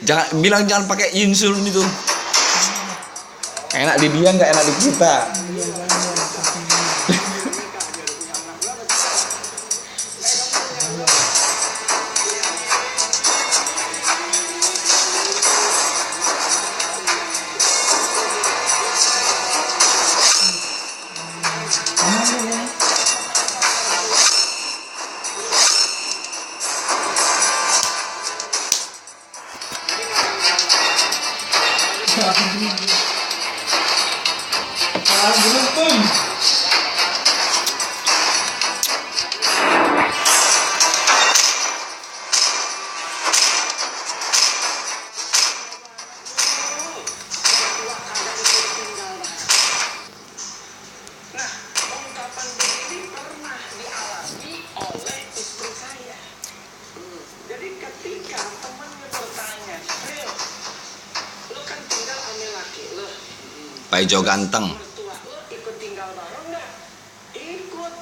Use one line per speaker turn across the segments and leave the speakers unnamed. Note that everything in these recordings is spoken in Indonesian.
jangan pakai insulin itu. Enak di dia, nggak enak di kita. Pak Ijo ganteng.
Ikut tinggal bareng nggak? Ikut.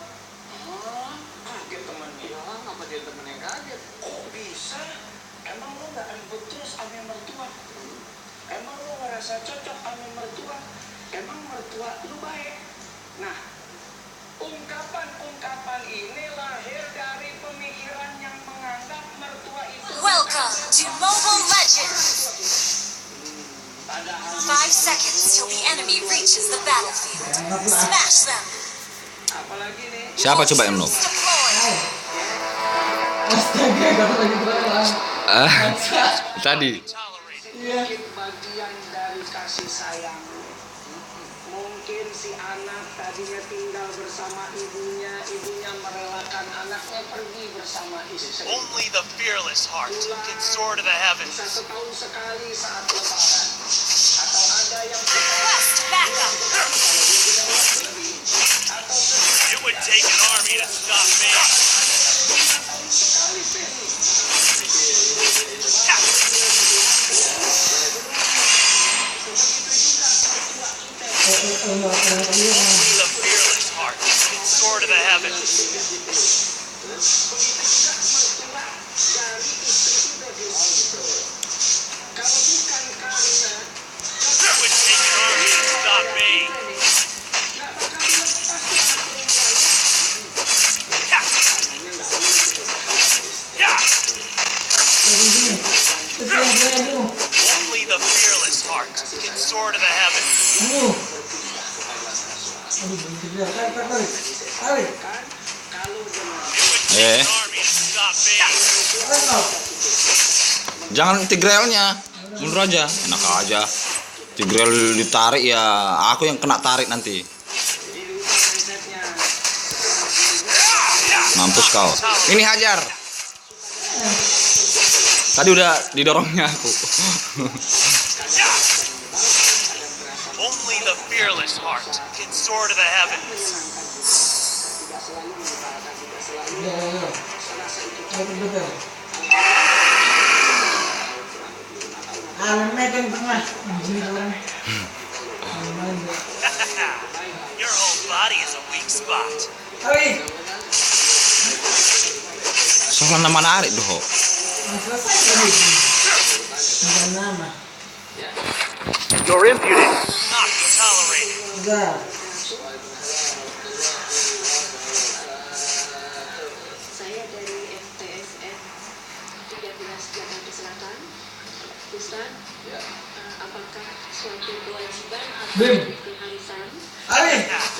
Oh, kaget temennya. Apa dia temennya kaget? Kok bisa? Emang lu nggak ribut terus sama mertua? Emang lu ngerasa cocok sama mertua? Emang mertua lu baik? Nah, ungkapan-ungkapan ini lahir dari pemikiran yang menganggap mertua itu.
Welcome to Mobile Legends. 5 seconds till the enemy reaches the battlefield. Smash them.
Apalagi nih?
Siapa coba yang no?
Astaga, dapat lagi berapa?
Tadi.
Sedikit bagian dari kasih sayang. Mungkin si anak tadinya tinggal bersama ibunya merelakan anaknya pergi bersama istri.
Only the fearless heart can soar to the heavens.
Bisa setahun sekali saat lebaran. Atau ada yang
Request backup.
It would take an army to stop me.
sekali sih.
Only the fearless heart can soar to the heavens. It would take an army to stop me. Only the fearless heart can soar to the heavens. It would take an army to stop me.
Jangan tigrelnya, mundur aja, enak aja. Tigrel ditarik ya, aku yang kena tarik nanti. Mampus kau. Ini hajar. Tadi udah didorongnya aku.
Only the fearless heart can soar to the heavens. Your whole body is a weak spot.
Soal nama narik doh.
Your impudence will not be tolerated.
Saya dari FTSF 13 Jakarta Selatan. Ustaz, apakah suatu kewajiban atau keharusan?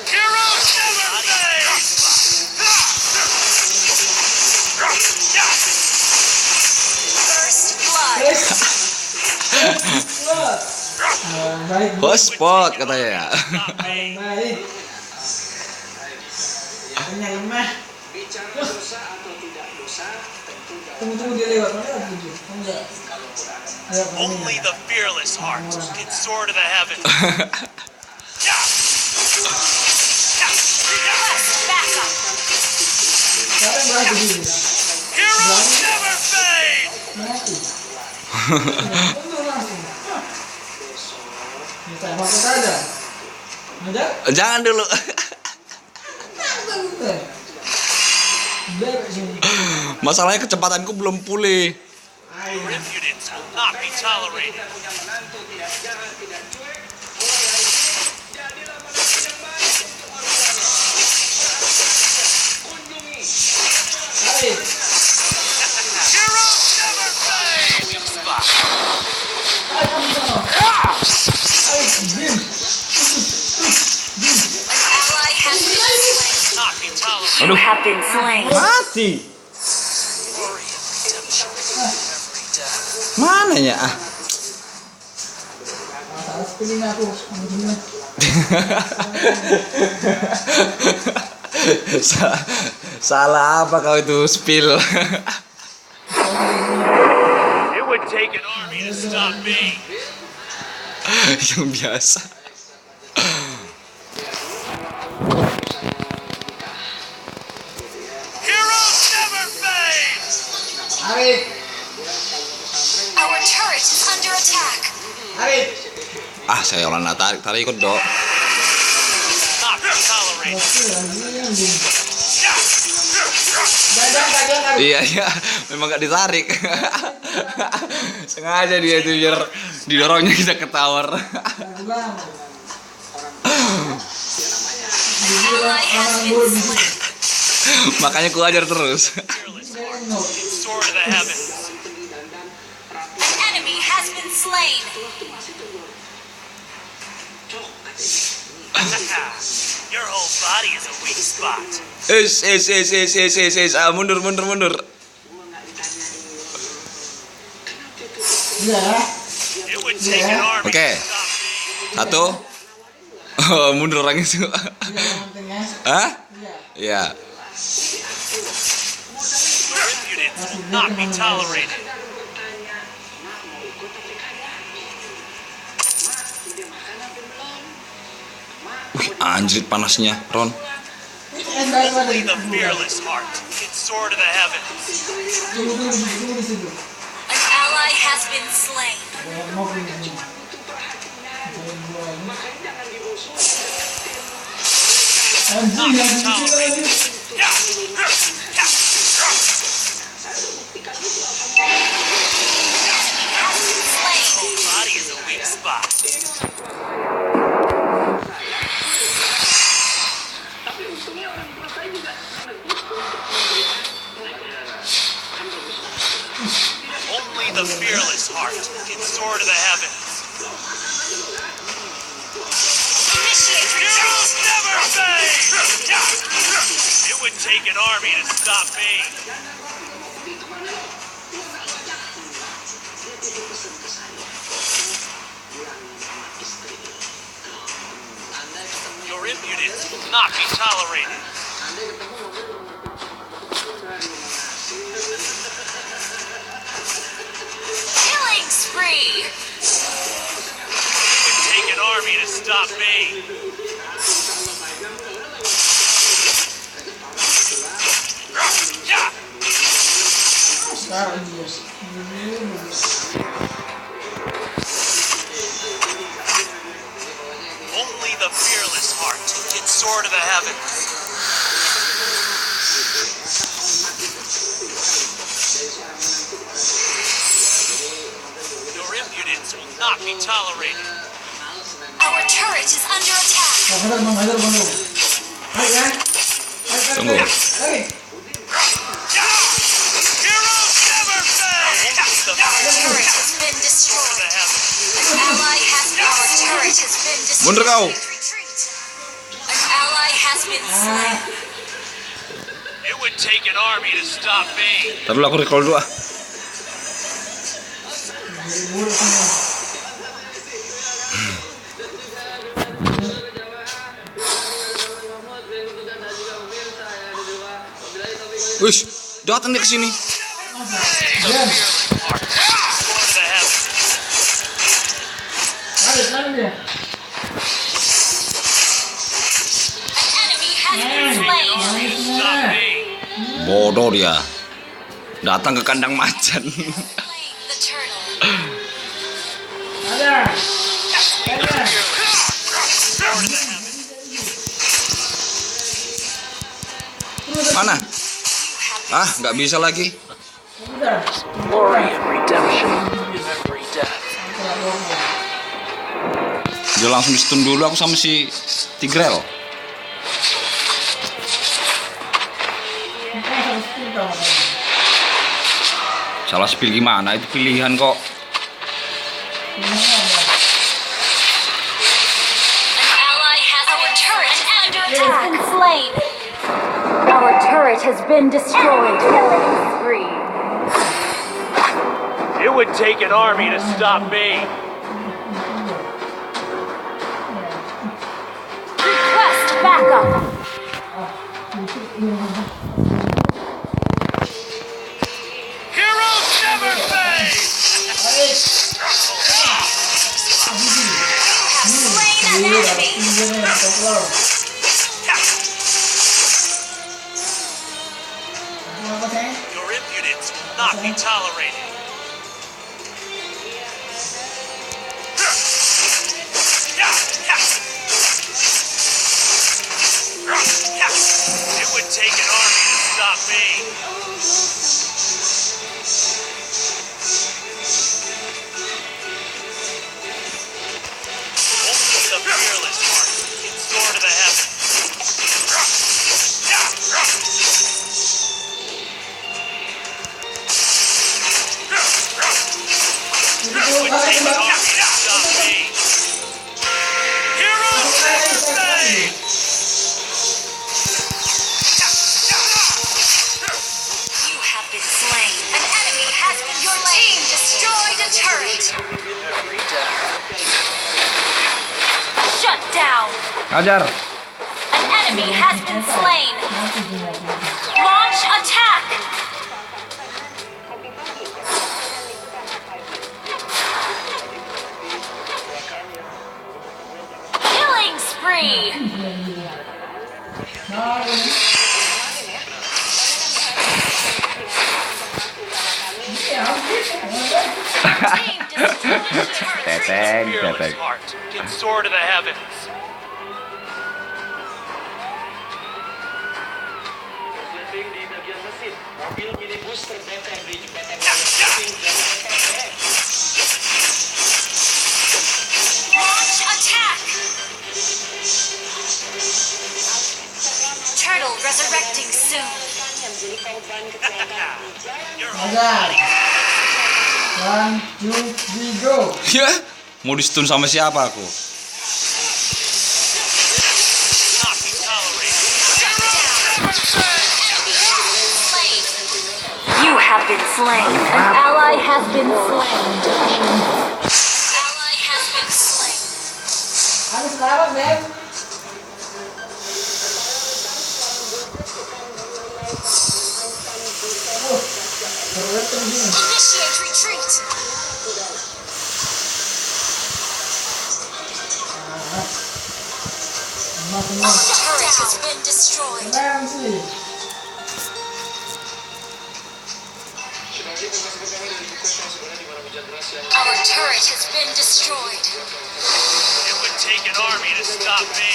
Heroes never fade!
First blood.
Hotspot katanya.
Bicara dosa atau tidak dosa, tentu
Tunggu dia lewat mana? Enggak.
Only the fearless heart can soar to the heavens.
Request backup.
Heroes never fade!
Jangan dulu. Masalahnya kecepatanku belum pulih.
Your impudence will not be tolerated.
punya menantu tidak jahat, tidak cuek. Mulai hari ini, jadilah menantu yang baik untuk orang tuanya. Kunjungi.
Tarik.
Heroes never fade. Weak spot.
Tarik kamu sana. Tarik. Bim.
An ally has been slain.
Not be tolerated.
You have been slain.
Mati.
Glory and redemption. Every death.
Mana ya?
Salah spilling aku. Ambilnya.
Salah apa kau itu spill?
It would take an army to stop me.
Yang biasa.
Heroes never fade.
Tarik.
Our turret is under attack.
Tarik.
Ah, saya orang tarik ikut dok.
Not be tolerated.
Jangan.
Iya, memang gak ditarik. Sengaja dia itu biar didorongnya kita ke tower.
Ulang.
An ally has been slain.
Makanya ku ajar terus.
Fearless heart can soar to the heavens.
An enemy has been slain.
Your whole body is a weak spot.
Mundur.
Iya.
It would take an army
Oke.
to stop me.
Satu. Oh, mundur orang itu.
Iya, pentingnya.
Hah?
Iya.
Iya.
Your impudence will not be tolerated.
Wih, anjir panasnya, Ron.
Only the fearless heart can soar to the heavens.
Tunggu di situ.
An ally has been slain.
Mau ini. Anjing yang di sini lagi.
Slain.
Body is a weak spot. Only the fearless heart can soar to the heavens.
Initiate
Heroes
retreat.
never fade. It would take an army to stop me. Your impudence will not be tolerated.
Killing spree.
It would take an army to stop me.
Sekarang dia.
Only the fearless heart can soar to the heavens. Your impudence will not be tolerated.
Our turret is under attack.
Hajar bang. Tarik ya.
Tunggu.
Tarik.
Heroes never fade.
Our turret has been destroyed. An ally has our turret has been destroyed.
Mundur kau.
Retreat. An ally has been slain.
It would take an army to stop me.
Ntar dulu aku recall dulu ah. Wih, datang dia ke sini.
Diam.
Soar to the heavens.
Tarik dia.
An enemy has been slain.
Stop me.
Bodoh dia. Datang ke kandang macan.
Slain the turtle.
Ada.
Soar to the heavens.
Mana? Ah, nggak bisa lagi.
Udah.
Glory and redemption in every death.
Dia langsung di stun dulu aku sama si Tigrel.
Kita harus pintar.
Salah spill gimana? Itu pilihan kok.
Ally has our turret under attack. Slain. Our turret has been destroyed. Killing spree.
It would take an army to stop me.
Request backup.
Heroes never fade.
Slain an enemy.
Your impudence will not be tolerated. It would take an army to stop me. Only the fearless heart can soar to the heavens. It would take an army to stop me. Heroes never fade.
You have been slain. An enemy has been your team destroyed a turret. Shut down.
Ajar.
An enemy has been slain. Launch attack. Killing spree. Team destroyed a turret.
Teteng,
Fearless
teteng.
heart can soar to the heavens.
Di bagian mesin, mobil minibus terbenteng di jembatan
Launch attack. Turtle resurrecting soon.
You're
Ajar. 1, 2, 3, go.
Ya, mau di stun sama siapa aku?
not be tolerated.
Slain. You have been slain. An ally has been slain. Ally has been slain.
Harus selamat, Beb.
Initiate retreat. Turret has been destroyed.
Keren sih.
Our turret has been destroyed.
It would take an army to stop me.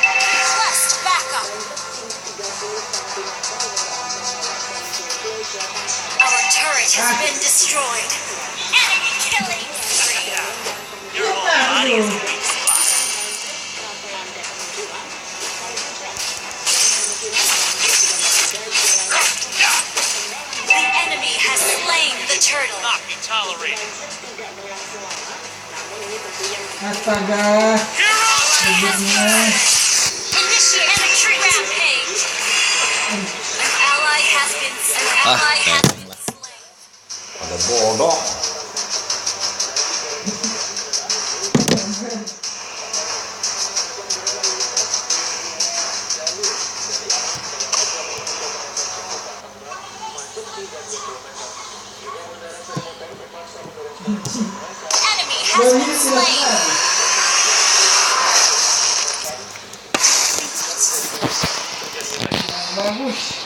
Request backup. Our turret has been destroyed. Enemy killing spree.
Your whole body is a weak spot.
The enemy has slain the turtle.
Not be tolerated.
Astaga.
Heroes
Initiate retreat rampage. An ally has been slain.
Ada bodoh.
Enemy has been slain.
Bagus.